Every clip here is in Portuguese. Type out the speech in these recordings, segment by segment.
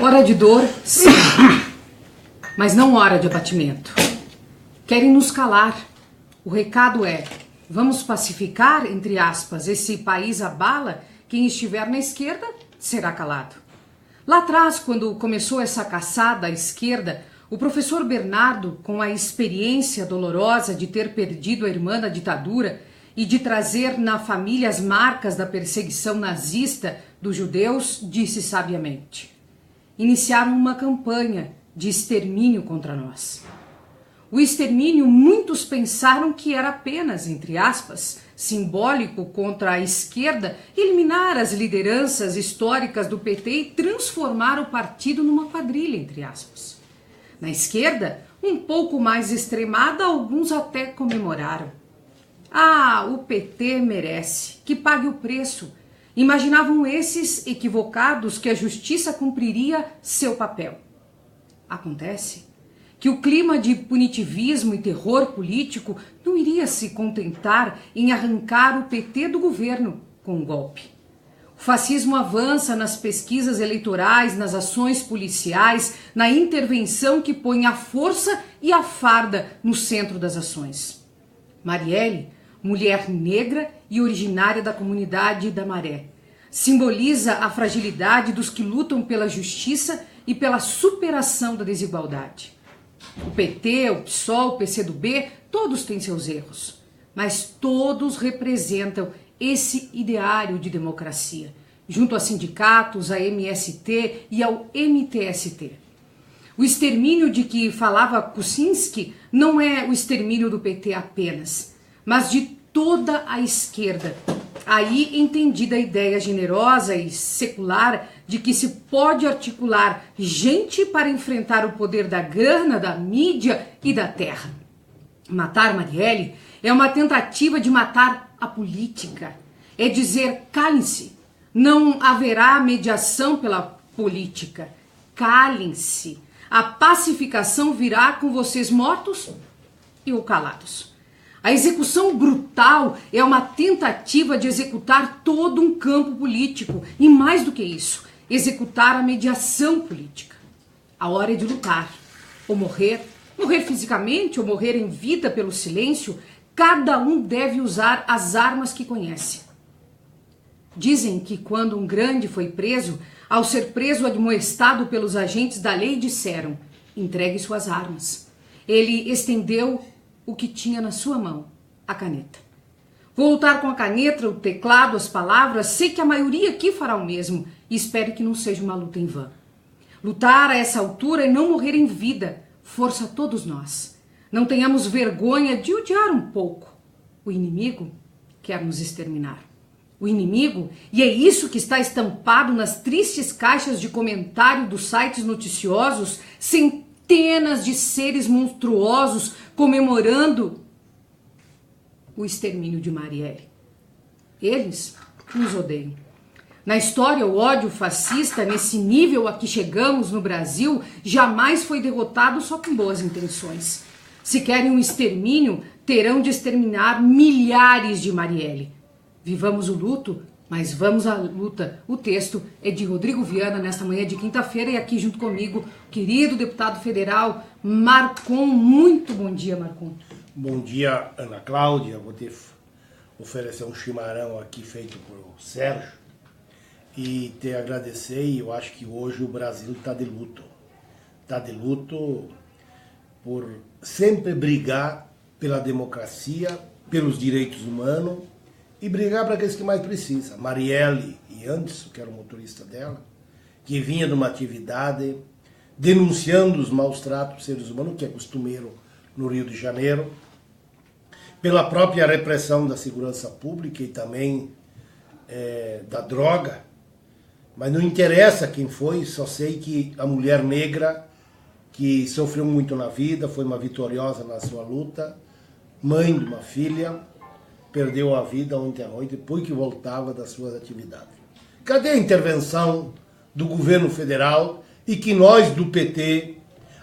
Hora de dor, sim, mas não hora de abatimento. Querem nos calar. O recado é: vamos pacificar, entre aspas, esse país à bala. Quem estiver na esquerda será calado. Lá atrás, quando começou essa caçada à esquerda, o professor Bernardo, com a experiência dolorosa de ter perdido a irmã na ditadura e de trazer na família as marcas da perseguição nazista dos judeus, disse sabiamente: iniciaram uma campanha de extermínio contra nós. O extermínio, muitos pensaram que era apenas, entre aspas, simbólico contra a esquerda, eliminar as lideranças históricas do PT e transformar o partido numa quadrilha, entre aspas. Na esquerda, um pouco mais extremada, alguns até comemoraram. Ah, o PT merece, que pague o preço. Imaginavam esses equivocados que a justiça cumpriria seu papel. Acontece que o clima de punitivismo e terror político não iria se contentar em arrancar o PT do governo com um golpe. O fascismo avança nas pesquisas eleitorais, nas ações policiais, na intervenção que põe a força e a farda no centro das ações. Marielle, mulher negra e originária da comunidade da Maré, simboliza a fragilidade dos que lutam pela justiça e pela superação da desigualdade. O PT, o PSOL, o PCdoB, todos têm seus erros, mas todos representam esse ideário de democracia, junto a sindicatos, a MST e ao MTST. O extermínio de que falava Kuczynski não é o extermínio do PT apenas, mas de toda a esquerda. Aí entendida a ideia generosa e secular de que se pode articular gente para enfrentar o poder da grana, da mídia e da terra. Matar Marielle é uma tentativa de matar a política. É dizer: calem-se, não haverá mediação pela política. Calem-se, a pacificação virá com vocês mortos e ou calados. A execução brutal é uma tentativa de executar todo um campo político e, mais do que isso, executar a mediação política. A hora é de lutar, ou morrer fisicamente ou morrer em vida pelo silêncio. Cada um deve usar as armas que conhece. Dizem que quando um grande foi preso, ao ser preso admoestado pelos agentes da lei, disseram: entregue suas armas. Ele estendeu o que tinha na sua mão, a caneta. Vou lutar com a caneta, o teclado, as palavras. Sei que a maioria aqui fará o mesmo e espero que não seja uma luta em vão. Lutar a essa altura e não morrer em vida. Força a todos nós. Não tenhamos vergonha de odiar um pouco. O inimigo quer nos exterminar. O inimigo, e é isso que está estampado nas tristes caixas de comentário dos sites noticiosos, centenas de seres monstruosos comemorando o extermínio de Marielle. Eles nos odeiam. Na história, o ódio fascista, nesse nível a que chegamos no Brasil, jamais foi derrotado só com boas intenções. Se querem um extermínio, terão de exterminar milhares de Marielle. Vivamos o luto, mas vamos à luta. O texto é de Rodrigo Viana, nesta manhã de quinta-feira, e aqui junto comigo, o querido deputado federal Marcon. Muito bom dia, Marcon. Bom dia, Ana Cláudia. Vou te oferecer um chimarrão aqui feito por Sérgio e te agradecer. E eu acho que hoje o Brasil está de luto. Está de luto por sempre brigar pela democracia, pelos direitos humanos e brigar para aqueles que mais precisam. Marielle e Anderson, que era o motorista dela, que vinha de uma atividade denunciando os maus tratos dos seres humanos, que é costumeiro no Rio de Janeiro, pela própria repressão da segurança pública e também da droga. Mas não interessa quem foi, só sei que a mulher negra, que sofreu muito na vida, foi uma vitoriosa na sua luta, mãe de uma filha, perdeu a vida ontem à noite, depois que voltava das suas atividades. Cadê a intervenção do governo federal e que nós do PT,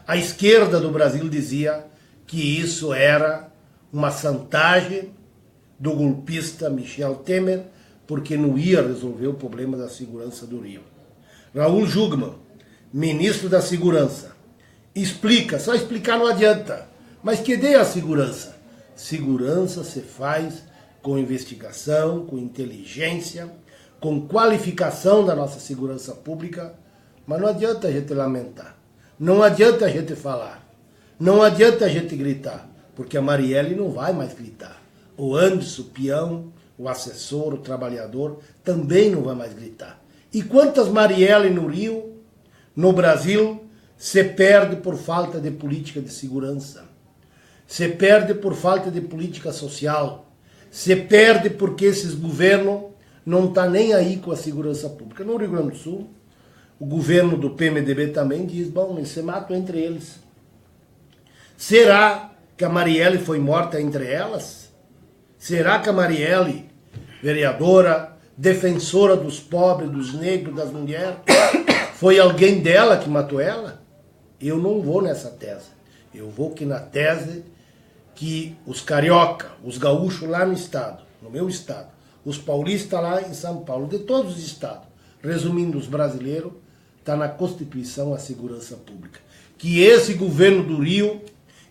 a esquerda do Brasil, dizia que isso era uma chantagem do golpista Michel Temer, porque não ia resolver o problema da segurança do Rio. Raul Jungmann, ministro da Segurança, explica, só explicar não adianta, mas que dê a segurança. Segurança se faz com investigação, com inteligência, com qualificação da nossa segurança pública, mas não adianta a gente lamentar, não adianta a gente falar, não adianta a gente gritar, porque a Marielle não vai mais gritar. O Anderson, o peão, o assessor, o trabalhador, também não vai mais gritar. E quantas Marielle no Rio, no Brasil, se perde por falta de política de segurança, se perde por falta de política social, se perde porque esses governos não estão nem aí com a segurança pública. No Rio Grande do Sul, o governo do PMDB também diz, bom, eles se matam entre eles. Será que a Marielle foi morta entre elas? Será que a Marielle, vereadora, defensora dos pobres, dos negros, das mulheres, foi alguém dela que matou ela? Eu não vou nessa tese. Eu vou que na tese que os carioca, os gaúchos lá no estado, no meu estado, os paulistas lá em São Paulo, de todos os estados, resumindo, os brasileiros, está na Constituição a segurança pública. Que esse governo do Rio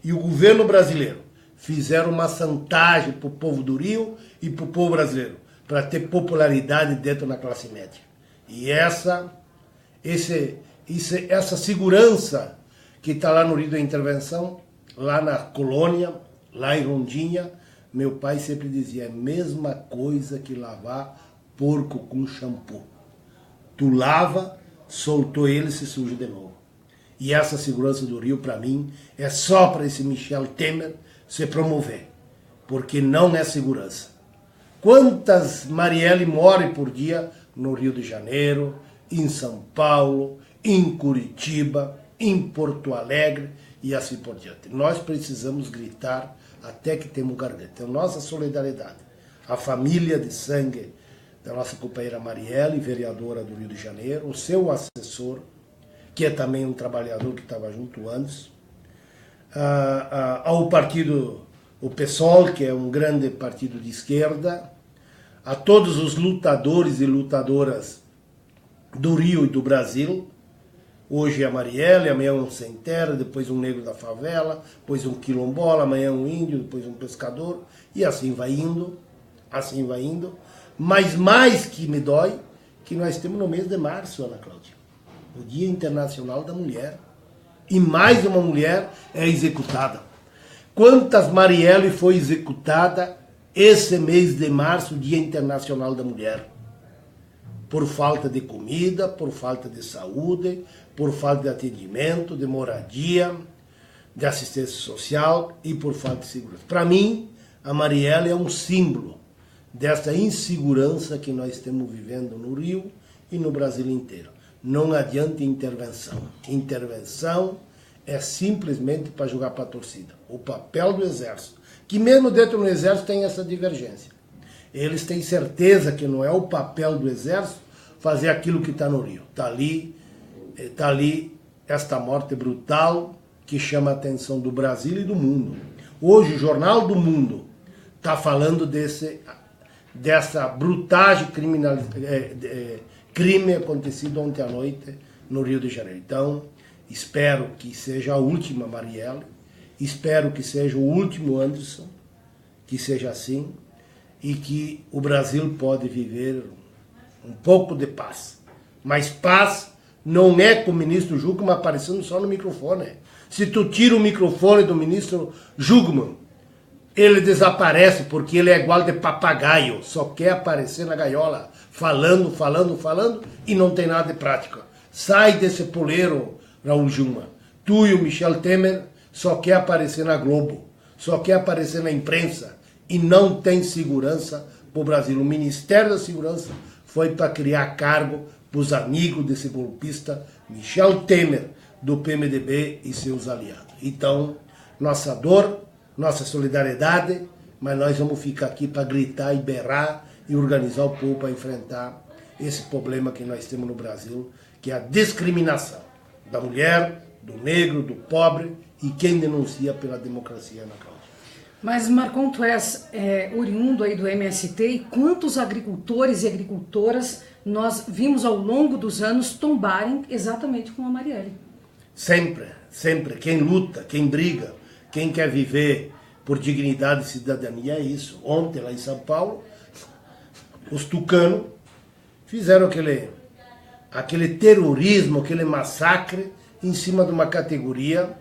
e o governo brasileiro fizeram uma chantagem para o povo do Rio e para o povo brasileiro, para ter popularidade dentro da classe média. E essa segurança que está lá no Rio da Intervenção, lá na colônia, lá em Rondinha, meu pai sempre dizia, é a mesma coisa que lavar porco com shampoo. Tu lava, soltou ele e se suja de novo. E essa segurança do Rio, para mim, é só para esse Michel Temer se promover, porque não é segurança. Quantas Marielle morrem por dia no Rio de Janeiro, em São Paulo, em Curitiba, em Porto Alegre e assim por diante. Nós precisamos gritar até que temos garganta. Então, nossa solidariedade, a família de sangue da nossa companheira Marielle, vereadora do Rio de Janeiro, o seu assessor, que é também um trabalhador que estava junto antes, ao partido, o PSOL, que é um grande partido de esquerda, a todos os lutadores e lutadoras do Rio e do Brasil. Hoje é a Marielle, amanhã um sem terra, depois um negro da favela, depois um quilombola, amanhã um índio, depois um pescador, e assim vai indo, assim vai indo. Mas mais que me dói, que nós temos no mês de março, Ana Cláudia, o Dia Internacional da Mulher, e mais uma mulher é executada. Quantas Marielle foi executada esse mês de março, Dia Internacional da Mulher? Por falta de comida, por falta de saúde, por falta de atendimento, de moradia, de assistência social e por falta de segurança. Para mim, a Marielle é um símbolo dessa insegurança que nós estamos vivendo no Rio e no Brasil inteiro. Não adianta intervenção. Intervenção é simplesmente para jogar para a torcida. O papel do Exército, que mesmo dentro do Exército tem essa divergência. Eles têm certeza que não é o papel do Exército fazer aquilo que está no Rio. Está ali esta morte brutal que chama a atenção do Brasil e do mundo. Hoje o Jornal do Mundo está falando dessa brutagem crime acontecido ontem à noite no Rio de Janeiro. Então, espero que seja a última Marielle, espero que seja o último Anderson, que seja assim, e que o Brasil pode viver um pouco de paz. Mas paz não é com o ministro Jugman aparecendo só no microfone. Se tu tira o microfone do ministro Jugman, ele desaparece porque ele é igual de papagaio, só quer aparecer na gaiola, falando e não tem nada de prática. Sai desse poleiro, Raul Jungmann. Tu e o Michel Temer só quer aparecer na Globo, só quer aparecer na imprensa e não tem segurança para o Brasil. O Ministério da Segurança foi para criar cargo para os amigos desse golpista Michel Temer, do PMDB e seus aliados. Então, nossa dor, nossa solidariedade, mas nós vamos ficar aqui para gritar e berrar e organizar o povo para enfrentar esse problema que nós temos no Brasil, que é a discriminação da mulher, do negro, do pobre e quem denuncia pela democracia na causa. Mas, Marcon, tu és oriundo aí do MST e quantos agricultores e agricultoras nós vimos ao longo dos anos tombarem exatamente como a Marielle. Sempre, sempre. Quem luta, quem briga, quem quer viver por dignidade e cidadania é isso. Ontem, lá em São Paulo, os tucanos fizeram aquele terrorismo, aquele massacre em cima de uma categoria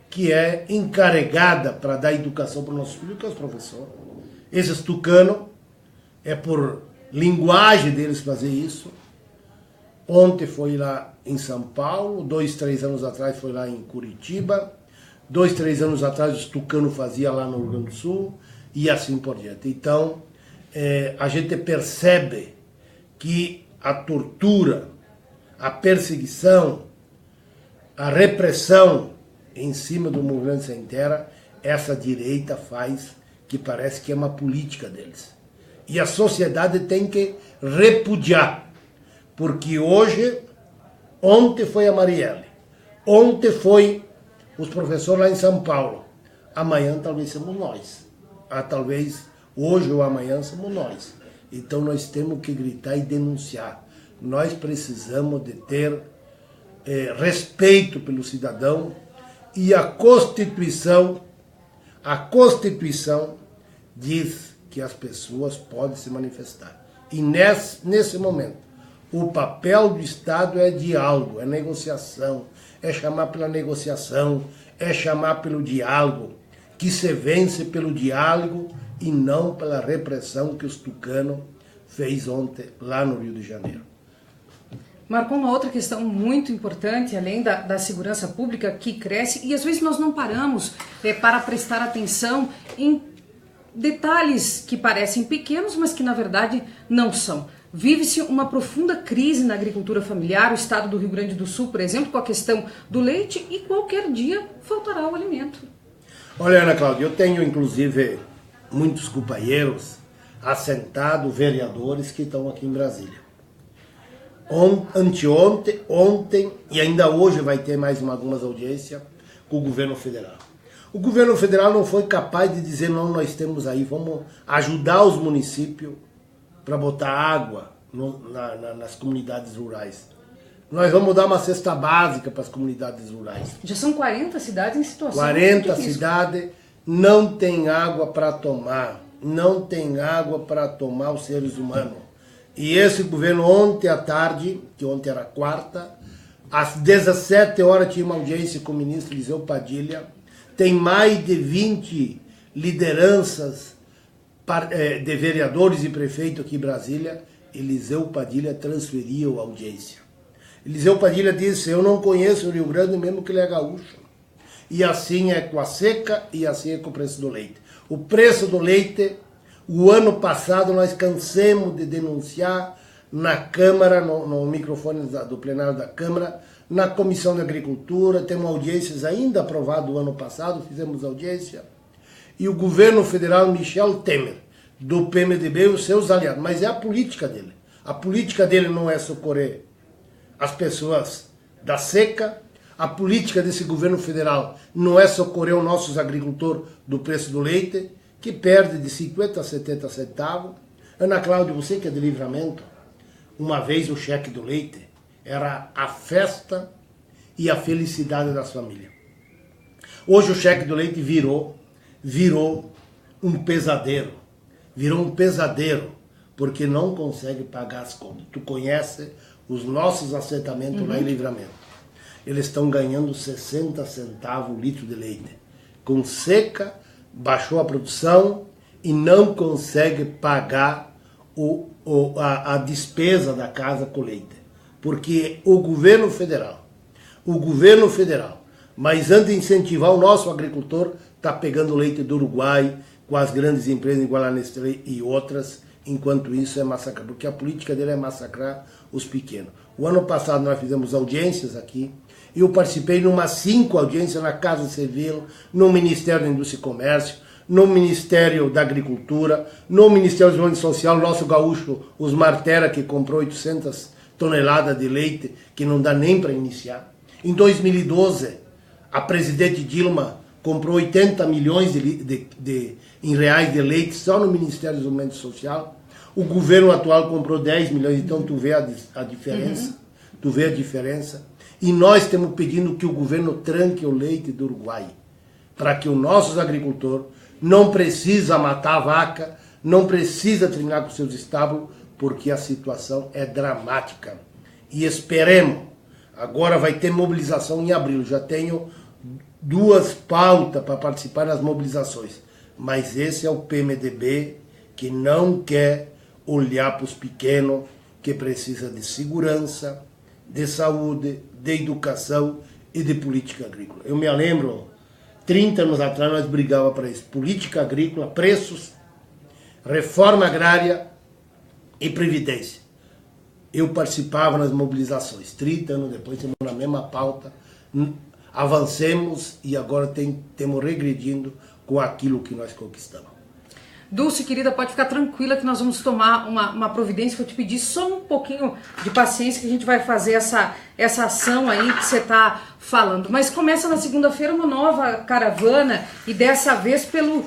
que é encarregada para dar educação para os nossos filhos, que é os professores. Esses tucanos, é por linguagem deles fazer isso. Ontem foi lá em São Paulo, 2, 3 anos atrás foi lá em Curitiba, 2, 3 anos atrás os tucanos faziam lá no Rio Grande do Sul, e assim por diante. Então, a gente percebe que a tortura, a perseguição, a repressão em cima do movimento sem terra, essa direita faz que parece que é uma política deles. E a sociedade tem que repudiar, porque ontem foi a Marielle, ontem foi os professores lá em São Paulo, amanhã talvez somos nós, talvez hoje ou amanhã somos nós. Então nós temos que gritar e denunciar. Nós precisamos de ter respeito pelo cidadão, e a Constituição diz que as pessoas podem se manifestar. E nesse momento, o papel do Estado é diálogo, é negociação, é chamar pela negociação, é chamar pelo diálogo, que se vence pelo diálogo e não pela repressão que os tucanos fez ontem lá no Rio de Janeiro. Marcou uma outra questão muito importante, além da segurança pública, que cresce, e às vezes nós não paramos para prestar atenção em detalhes que parecem pequenos, mas que na verdade não são. Vive-se uma profunda crise na agricultura familiar, o estado do Rio Grande do Sul, por exemplo, com a questão do leite, e qualquer dia faltará o alimento. Olha, Ana Cláudia, eu tenho inclusive muitos companheiros assentados, vereadores que estão aqui em Brasília. Anteontem, ontem e ainda hoje vai ter mais algumas audiências com o governo federal. O governo federal não foi capaz de dizer, não, nós temos aí, vamos ajudar os municípios para botar água nas comunidades rurais. Nós vamos dar uma cesta básica para as comunidades rurais. Já são 40 cidades em situação 40 cidades não tem água para tomar, não tem água para tomar os seres humanos. E esse governo ontem à tarde, que ontem era quarta, às 17 horas tinha uma audiência com o ministro Eliseu Padilha. Tem mais de 20 lideranças de vereadores e prefeitos aqui em Brasília. Eliseu Padilha transferiu a audiência. Eliseu Padilha disse, eu não conheço o Rio Grande mesmo que ele é gaúcho. E assim é com a seca e assim é com o preço do leite. O preço do leite, o ano passado nós cansamos de denunciar na Câmara, no microfone do plenário da Câmara, na Comissão de Agricultura, temos audiências ainda aprovadas o ano passado, fizemos audiência, e o governo federal Michel Temer, do PMDB e os seus aliados, mas é a política dele. A política dele não é socorrer as pessoas da seca, a política desse governo federal não é socorrer os nossos agricultores do preço do leite, que perde de 50 a 70 centavos. Ana Cláudia, você que é de Livramento, uma vez o cheque do leite era a festa e a felicidade das famílias. Hoje o cheque do leite virou um pesadelo. Virou um pesadelo, porque não consegue pagar as contas. Tu conhece os nossos assentamentos lá em Livramento. Eles estão ganhando 60 centavos o litro de leite. Com seca, baixou a produção e não consegue pagar a despesa da casa com leite. Porque o governo federal, mas antes de incentivar o nosso agricultor, está pegando leite do Uruguai com as grandes empresas, igual a Nestlé e outras, enquanto isso é massacrar, porque a política dele é massacrar os pequenos. O ano passado nós fizemos audiências aqui, e eu participei de umas 5 audiências na Casa Civil, no Ministério da Indústria e Comércio, no Ministério da Agricultura, no Ministério do Desenvolvimento Social, nosso gaúcho, os Martera, que comprou 800 toneladas de leite, que não dá nem para iniciar. Em 2012, a presidente Dilma comprou 80 milhões em reais de leite só no Ministério do Desenvolvimento Social. O governo atual comprou 10 milhões, então tu vê a diferença. Tu vê a diferença. E nós estamos pedindo que o governo tranque o leite do Uruguai, para que os nossos agricultores não precisam matar a vaca, não precisam treinar com seus estábulos, porque a situação é dramática. E esperemos, agora vai ter mobilização em abril, já tenho 2 pautas para participar das mobilizações, mas esse é o PMDB que não quer olhar para os pequenos, que precisa de segurança, de saúde, de educação e de política agrícola. Eu me lembro, 30 anos atrás nós brigávamos para isso, política agrícola, preços, reforma agrária e previdência. Eu participava nas mobilizações, 30 anos depois, estamos na mesma pauta, avancemos e agora estamos regredindo com aquilo que nós conquistamos. Dulce, querida, pode ficar tranquila que nós vamos tomar uma providência. Vou te pedir só um pouquinho de paciência que a gente vai fazer essa ação aí que você está falando. Mas começa na segunda-feira uma nova caravana e dessa vez pelo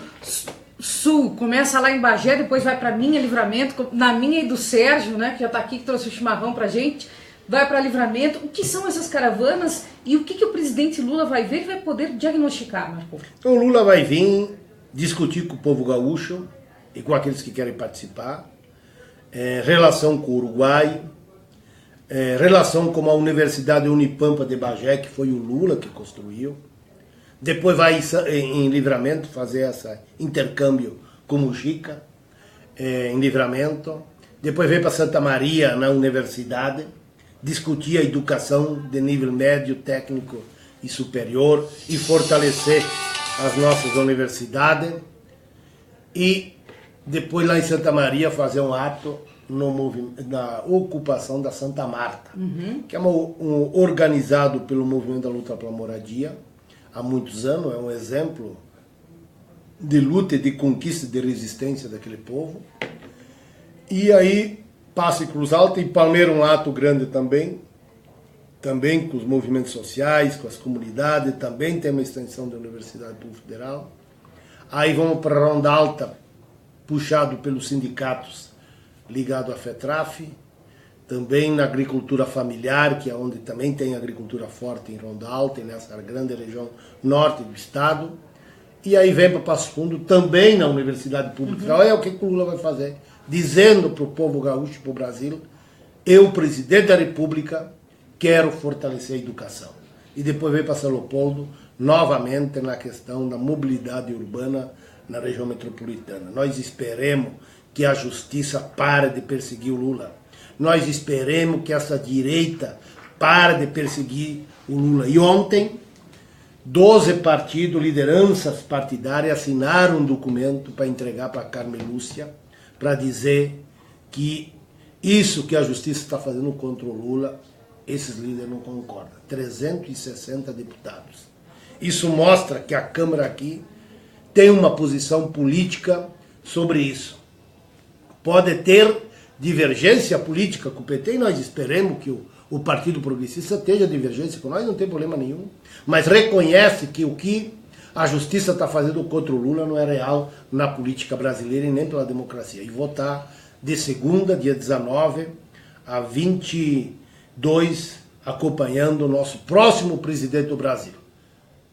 sul. Começa lá em Bagé, depois vai para minha Livramento, na minha e do Sérgio, né, que já está aqui, que trouxe o chimarrão para gente. Vai para Livramento. O que são essas caravanas e o que o presidente Lula vai ver e vai poder diagnosticar, Marco? O Lula vai vir discutir com o povo gaúcho e com aqueles que querem participar, relação com o Uruguai, relação com a Universidade Unipampa de Bagé, que foi o Lula que construiu. Depois vai em Livramento fazer esse intercâmbio com o Mujica, em Livramento. Depois vem para Santa Maria, na universidade, discutir a educação de nível médio, técnico e superior e fortalecer as nossas universidades, e depois lá em Santa Maria fazer um ato na ocupação da Santa Marta, que é organizado pelo Movimento da Luta pela Moradia há muitos anos, é um exemplo de luta e de conquista e de resistência daquele povo. E aí passa em Cruz Alta e Palmeira um ato grande também com os movimentos sociais, com as comunidades, também tem uma extensão da Universidade Pública Federal. Aí vamos para Ronda Alta, puxado pelos sindicatos ligados à FETRAF, também na agricultura familiar, que é onde também tem agricultura forte em Ronda Alta, e nessa grande região norte do estado. E aí vem para Passo Fundo, também na Universidade Pública Federal. É o que o Lula vai fazer, dizendo para o povo gaúcho, para o Brasil: eu, presidente da República, quero fortalecer a educação. E depois vem para São Leopoldo, novamente na questão da mobilidade urbana na região metropolitana. Nós esperemos que a justiça pare de perseguir o Lula. Nós esperemos que essa direita pare de perseguir o Lula. E ontem, 12 partidos, lideranças partidárias, assinaram um documento para entregar para a Carmen Lúcia, para dizer que isso que a justiça está fazendo contra o Lula, esses líderes não concordam. 360 deputados. Isso mostra que a Câmara aqui tem uma posição política sobre isso. Pode ter divergência política com o PT, e nós esperemos que o Partido Progressista tenha divergência com nós, não tem problema nenhum, mas reconhece que o que a justiça está fazendo contra o Lula não é real na política brasileira e nem pela democracia. E votar de segunda, dia 19 a 22, acompanhando o nosso próximo presidente do Brasil.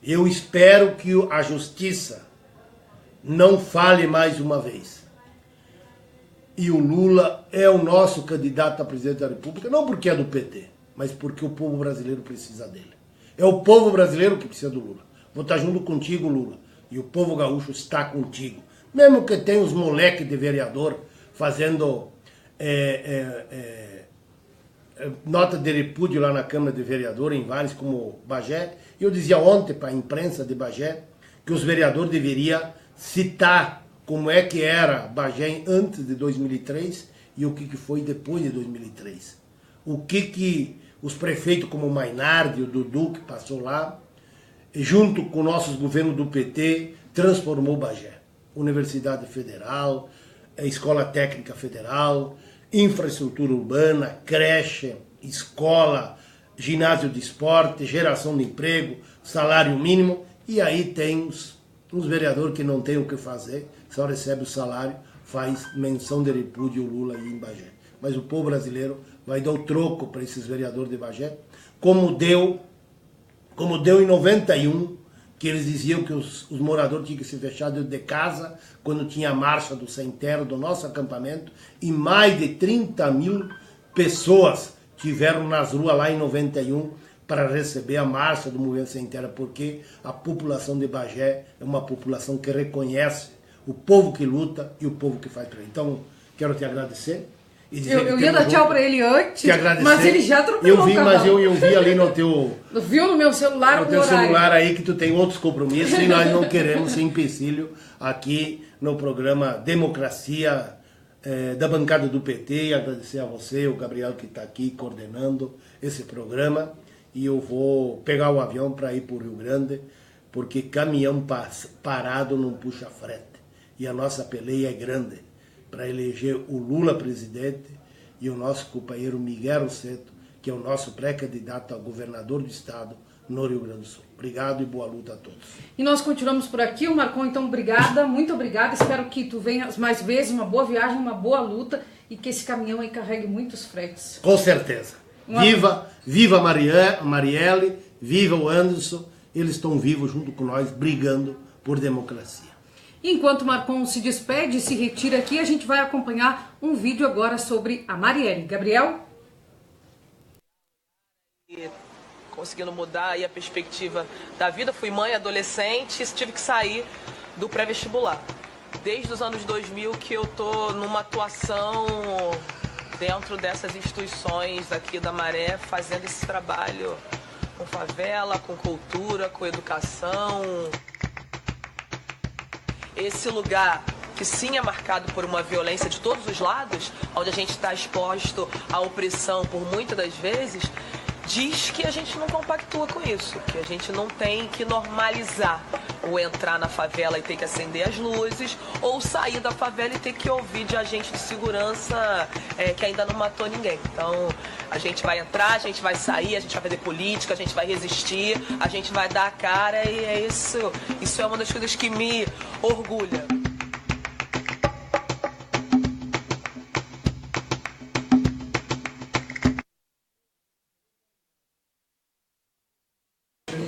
Eu espero que a justiça não fale mais uma vez. E o Lula é o nosso candidato a presidente da República, não porque é do PT, mas porque o povo brasileiro precisa dele. É o povo brasileiro que precisa do Lula. Vou estar junto contigo, Lula. E o povo gaúcho está contigo. Mesmo que tenha os moleques de vereador fazendo nota de repúdio lá na Câmara de Vereadores, em vários, como Bagé. Eu dizia ontem para a imprensa de Bagé que os vereadores deveriam citar como é que era Bagé antes de 2003 e o que foi depois de 2003. O que os prefeitos como o Mainardi, o Dudu, que passou lá, junto com nossos governos do PT, transformou Bagé. Universidade Federal, Escola Técnica Federal, infraestrutura urbana, creche, escola, ginásio de esporte, geração de emprego, salário mínimo. E aí tem uns vereadores que não têm o que fazer, só recebem o salário, faz menção de repúdio ao Lula aí em Bagé. Mas o povo brasileiro vai dar o troco para esses vereadores de Bagé, como deu em 91, que eles diziam que os moradores tinham que se fechar dentro de casa, quando tinha a marcha do Sem Terra, do nosso acampamento, e mais de 30 mil pessoas tiveram nas ruas lá em 91 para receber a marcha do Movimento Sem Terra, porque a população de Bagé é uma população que reconhece o povo que luta e o povo que faz para ele. Então, quero te agradecer. E dizer eu ia dar tchau para ele antes, mas ele já atropelou o cavalo. Mas eu vi ali no teu... Viu no meu celular no teu celular aí que tu tem outros compromissos e nós não queremos ser empecilho aqui no programa Democracia da bancada do PT. E agradecer a você, o Gabriel, que está aqui coordenando esse programa. E eu vou pegar o avião para ir para o Rio Grande, porque caminhão parado não puxa frete. E a nossa peleia é grande para eleger o Lula presidente e o nosso companheiro Miguel Rosseto, que é o nosso pré-candidato a governador do estado no Rio Grande do Sul. Obrigado e boa luta a todos. E nós continuamos por aqui. O Marcon, então, obrigada, muito obrigada. Espero que tu venha mais vezes, uma boa viagem, uma boa luta e que esse caminhão aí carregue muitos fretes. Com certeza. Viva a Marielle, viva o Anderson. Eles estão vivos junto com nós, brigando por democracia. Enquanto o Marcon se despede e se retira aqui, a gente vai acompanhar um vídeo agora sobre a Marielle. Gabriel? Conseguindo mudar aí a perspectiva da vida. Fui mãe, adolescente, tive que sair do pré-vestibular. Desde os anos 2000 que eu tô numa atuação dentro dessas instituições aqui da Maré, fazendo esse trabalho com favela, com cultura, com educação. Esse lugar que sim é marcado por uma violência de todos os lados, onde a gente está exposto à opressão por muitas das vezes, diz que a gente não compactua com isso, que a gente não tem que normalizar o entrar na favela e ter que acender as luzes, ou sair da favela e ter que ouvir de agente de segurança que ainda não matou ninguém. Então, a gente vai entrar, a gente vai sair, a gente vai fazer política, a gente vai resistir, a gente vai dar a cara e é isso. Isso é uma das coisas que me orgulha.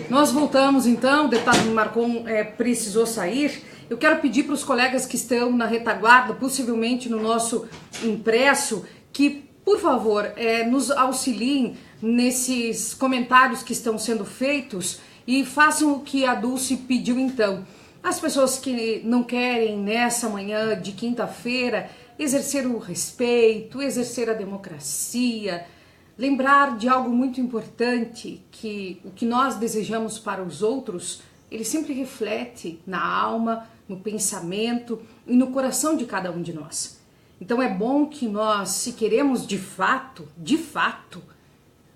Nós voltamos então, o deputado Marcon precisou sair. Eu quero pedir para os colegas que estão na retaguarda, possivelmente no nosso impresso, que, por favor, nos auxiliem nesses comentários que estão sendo feitos e façam o que a Dulce pediu então. As pessoas que não querem, nessa manhã de quinta-feira, exercer o respeito, exercer a democracia, lembrar de algo muito importante, que o que nós desejamos para os outros, ele sempre reflete na alma, no pensamento e no coração de cada um de nós. Então é bom que nós, se queremos de fato,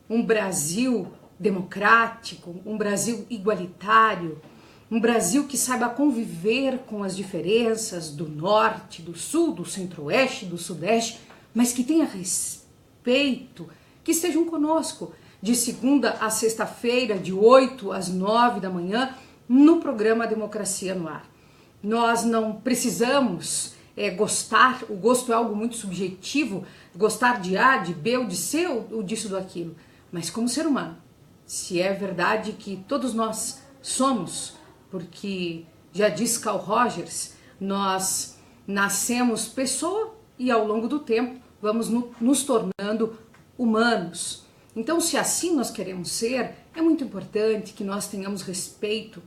um Brasil democrático, um Brasil igualitário, um Brasil que saiba conviver com as diferenças do norte, do sul, do centro-oeste, do sudeste, mas que tenha respeito, que estejam conosco de segunda a sexta-feira, de 8 às 9 da manhã, no programa Democracia no Ar. Nós não precisamos gostar, o gosto é algo muito subjetivo, gostar de A, de B, ou de C, ou disso, do aquilo, mas como ser humano, se é verdade que todos nós somos, porque já diz Carl Rogers, nós nascemos pessoa e ao longo do tempo vamos nos tornando humanos. Então, se assim nós queremos ser, é muito importante que nós tenhamos respeito,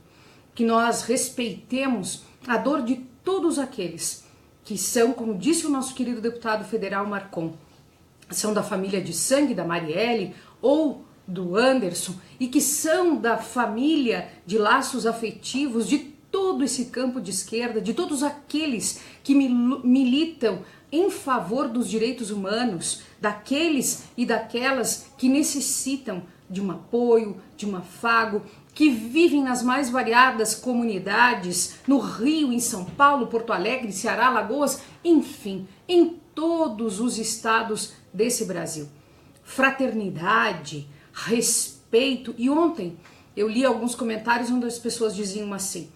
que nós respeitemos a dor de todos aqueles que são, como disse o nosso querido deputado federal Marcon, são da família de sangue da Marielle ou do Anderson e que são da família de laços afetivos de todo esse campo de esquerda, de todos aqueles que militam em favor dos direitos humanos, daqueles e daquelas que necessitam de um apoio, de um afago, que vivem nas mais variadas comunidades, no Rio, em São Paulo, Porto Alegre, Ceará, Alagoas, enfim, em todos os estados desse Brasil. Fraternidade, respeito. E ontem eu li alguns comentários onde as pessoas diziam assim,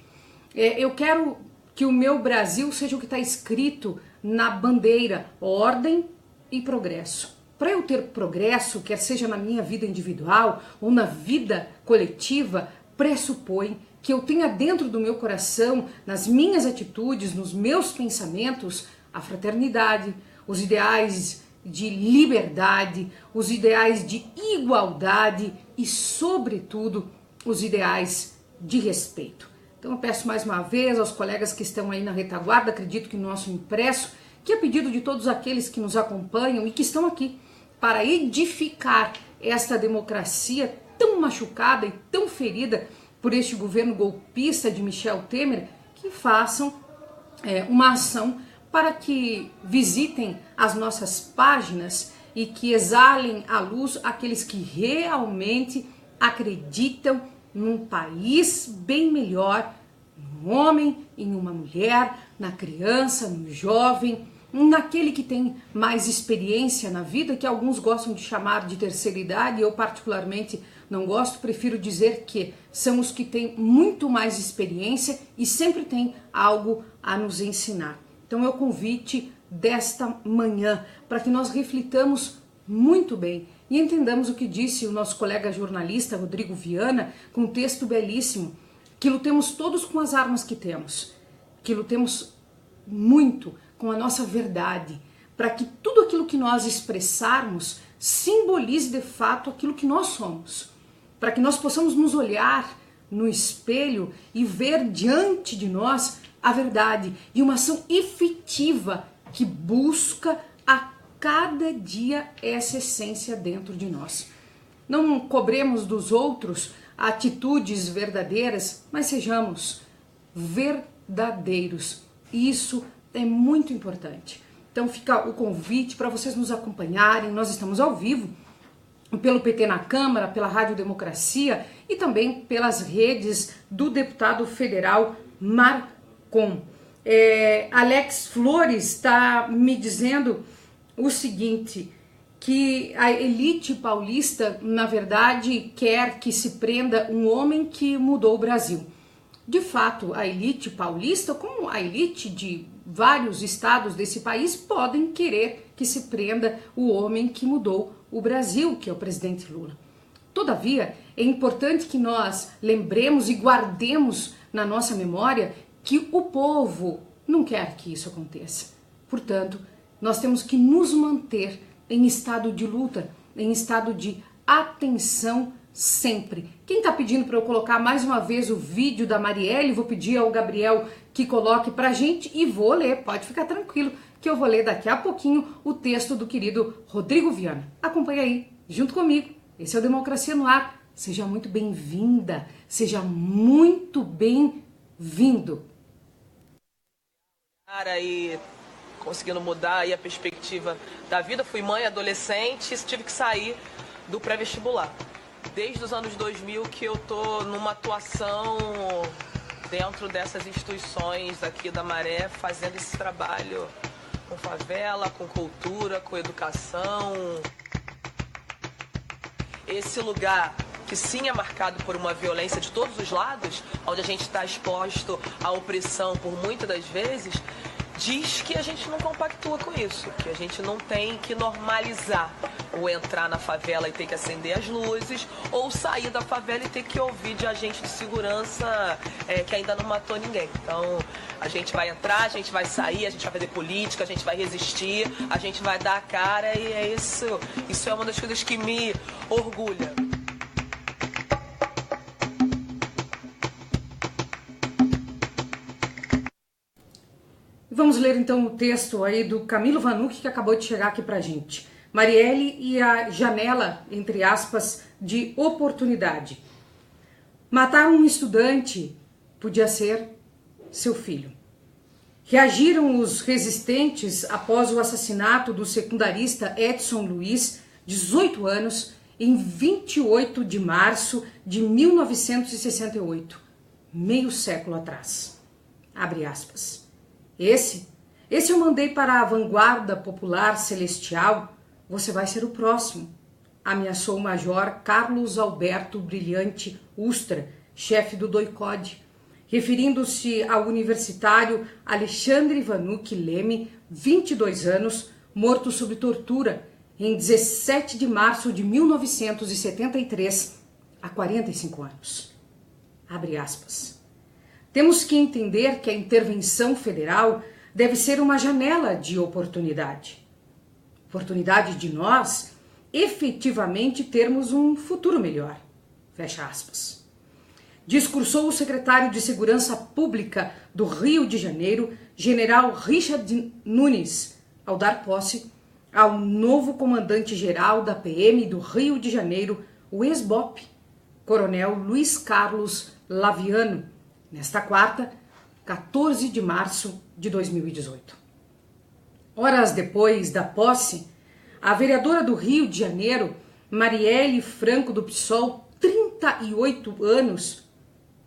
eu quero que o meu Brasil seja o que está escrito na bandeira: ordem e progresso. Para eu ter progresso, quer seja na minha vida individual ou na vida coletiva, pressupõe que eu tenha dentro do meu coração, nas minhas atitudes, nos meus pensamentos, a fraternidade, os ideais de liberdade, os ideais de igualdade e, sobretudo, os ideais de respeito. Então eu peço mais uma vez aos colegas que estão aí na retaguarda, acredito que no nosso impresso, que a pedido de todos aqueles que nos acompanham e que estão aqui para edificar esta democracia tão machucada e tão ferida por este governo golpista de Michel Temer, que façam uma ação para que visitem as nossas páginas e que exalem à luz aqueles que realmente acreditam num país bem melhor, num homem, em uma mulher, na criança, no jovem, naquele que tem mais experiência na vida, que alguns gostam de chamar de terceira idade. Eu particularmente não gosto, prefiro dizer que são os que têm muito mais experiência e sempre têm algo a nos ensinar. Então é o convite desta manhã para que nós reflitamos muito bem e entendamos o que disse o nosso colega jornalista Rodrigo Viana, com um texto belíssimo, que lutemos todos com as armas que temos, que lutemos muito com a nossa verdade, para que tudo aquilo que nós expressarmos simbolize de fato aquilo que nós somos, para que nós possamos nos olhar no espelho e ver diante de nós a verdade e uma ação efetiva que busca a cada dia essa essência dentro de nós. Não cobremos dos outros atitudes verdadeiras, mas sejamos verdadeiros. Isso é muito importante. Então fica o convite para vocês nos acompanharem. Nós estamos ao vivo pelo PT na Câmara, pela Rádio Democracia e também pelas redes do deputado federal Marcon. Alex Flores está me dizendo o seguinte, que a elite paulista, na verdade, quer que se prenda um homem que mudou o Brasil. De fato, a elite paulista, como a elite de vários estados desse país, podem querer que se prenda o homem que mudou o Brasil, que é o presidente Lula. Todavia, é importante que nós lembremos e guardemos na nossa memória que o povo não quer que isso aconteça. Portanto, nós temos que nos manter em estado de luta, em estado de atenção sempre. Quem está pedindo para eu colocar mais uma vez o vídeo da Marielle, vou pedir ao Gabriel que coloque para a gente e vou ler, pode ficar tranquilo que eu vou ler daqui a pouquinho o texto do querido Rodrigo Viana. Acompanha aí, junto comigo. Esse é o Democracia no Ar. Seja muito bem-vinda, seja muito bem-vindo. Aí, conseguindo mudar aí a perspectiva da vida, fui mãe, adolescente, tive que sair do pré-vestibular. Desde os anos 2000 que eu tô numa atuação dentro dessas instituições aqui da Maré, fazendo esse trabalho com favela, com cultura, com educação. Esse lugar que sim é marcado por uma violência de todos os lados, onde a gente está exposto à opressão por muitas das vezes, diz que a gente não compactua com isso, que a gente não tem que normalizar ou entrar na favela e ter que acender as luzes, ou sair da favela e ter que ouvir de agente de segurança que ainda não matou ninguém. Então, a gente vai entrar, a gente vai sair, a gente vai fazer política, a gente vai resistir, a gente vai dar a cara e é isso. Isso é uma das coisas que me orgulha. Vamos ler então o texto aí do Camilo Vanucchi, que acabou de chegar aqui pra gente. Marielle e a janela, entre aspas, de oportunidade. Matar um estudante podia ser seu filho. Reagiram os resistentes após o assassinato do secundarista Edson Luiz, 18 anos, em 28 de março de 1968, meio século atrás. Abre aspas. Esse eu mandei para a vanguarda popular celestial, você vai ser o próximo, ameaçou o major Carlos Alberto Brilhante Ustra, chefe do DOI-CODE, referindo-se ao universitário Alexandre Vanucci Leme, 22 anos, morto sob tortura em 17 de março de 1973, há 45 anos. Abre aspas. Temos que entender que a intervenção federal deve ser uma janela de oportunidade. Oportunidade de nós efetivamente termos um futuro melhor. Fecha aspas. Discursou o secretário de Segurança Pública do Rio de Janeiro, general Richard Nunes, ao dar posse ao novo comandante-geral da PM do Rio de Janeiro, o ex-BOP, coronel Luiz Carlos Laviano, nesta quarta, 14 de março de 2018. Horas depois da posse, a vereadora do Rio de Janeiro, Marielle Franco do PSOL, 38 anos,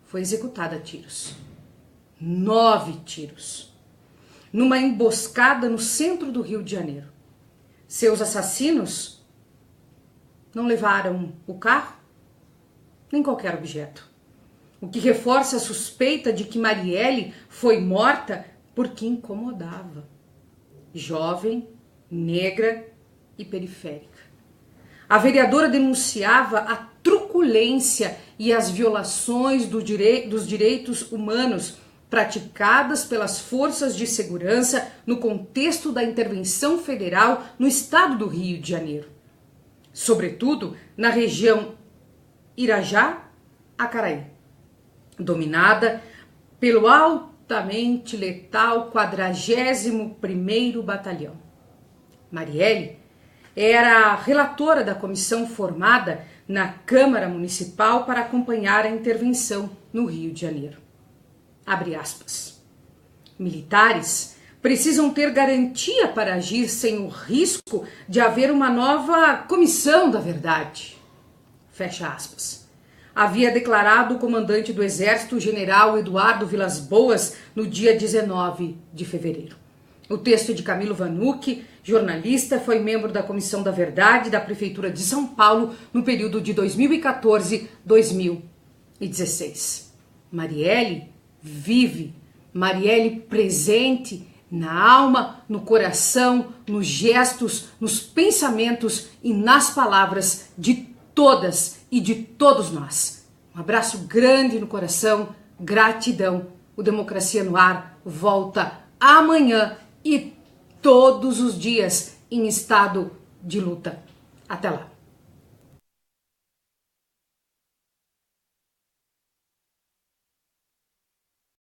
foi executada a tiros. 9 tiros. Numa emboscada no centro do Rio de Janeiro. Seus assassinos não levaram o carro, nem qualquer objeto. O que reforça a suspeita de que Marielle foi morta porque incomodava. Jovem, negra e periférica. A vereadora denunciava a truculência e as violações dos direitos humanos praticadas pelas forças de segurança no contexto da intervenção federal no estado do Rio de Janeiro. Sobretudo na região Irajá-Acaraí, dominada pelo altamente letal 41º Batalhão. Marielle era a relatora da comissão formada na Câmara Municipal para acompanhar a intervenção no Rio de Janeiro. Abre aspas. Militares precisam ter garantia para agir sem o risco de haver uma nova comissão da verdade. Fecha aspas. Havia declarado o comandante do Exército, general Eduardo Vilas Boas, no dia 19 de fevereiro. O texto de Camilo Vanucci, jornalista, foi membro da Comissão da Verdade da Prefeitura de São Paulo no período de 2014-2016. Marielle vive, Marielle presente na alma, no coração, nos gestos, nos pensamentos e nas palavras de todas e de todos nós. Um abraço grande no coração, gratidão. O Democracia no Ar volta amanhã e todos os dias em estado de luta. Até lá.